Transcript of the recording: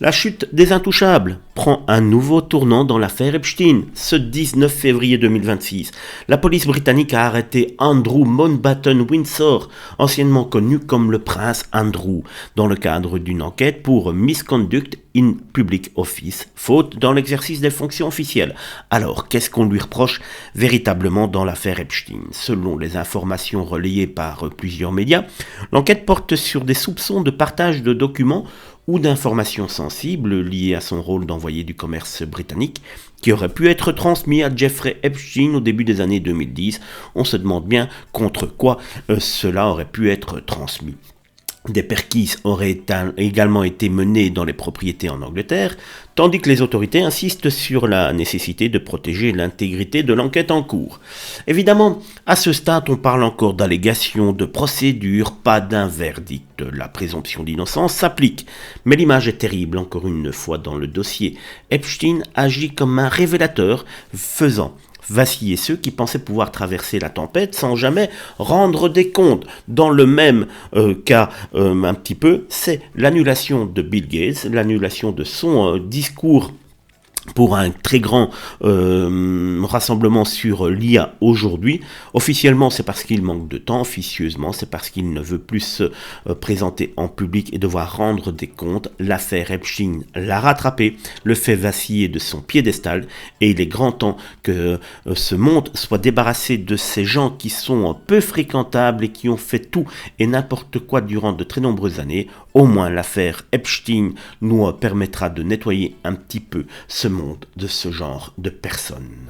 La chute des Intouchables prend un nouveau tournant dans l'affaire Epstein. Ce 19 février 2026, la police britannique a arrêté Andrew Mountbatten Windsor, anciennement connu comme le prince Andrew, dans le cadre d'une enquête pour misconduct in public office, faute dans l'exercice des fonctions officielles. Alors, qu'est-ce qu'on lui reproche véritablement dans l'affaire Epstein? Selon les informations relayées par plusieurs médias, l'enquête porte sur des soupçons de partage de documents ou d'informations sensibles liées à son rôle d'envoyé du commerce britannique qui auraient pu être transmis à Jeffrey Epstein au début des années 2010. On se demande bien contre quoi cela aurait pu être transmis. Des perquises auraient également été menées dans les propriétés en Angleterre, tandis que les autorités insistent sur la nécessité de protéger l'intégrité de l'enquête en cours. Évidemment, à ce stade, on parle encore d'allégations, de procédures, pas d'un verdict. La présomption d'innocence s'applique. Mais l'image est terrible, encore une fois dans le dossier. Epstein agit comme un révélateur, faisant vaciller ceux qui pensaient pouvoir traverser la tempête sans jamais rendre des comptes. Dans le même cas, un petit peu, c'est l'annulation de Bill Gates, l'annulation de son discours pour un très grand rassemblement sur l'IA aujourd'hui. Officiellement, c'est parce qu'il manque de temps. Officieusement, c'est parce qu'il ne veut plus se présenter en public et devoir rendre des comptes. L'affaire Epstein l'a rattrapé, le fait vaciller de son piédestal, et il est grand temps que ce monde soit débarrassé de ces gens qui sont peu fréquentables et qui ont fait tout et n'importe quoi durant de très nombreuses années. Au moins, l'affaire Epstein nous permettra de nettoyer un petit peu ce monde de ce genre de personnes.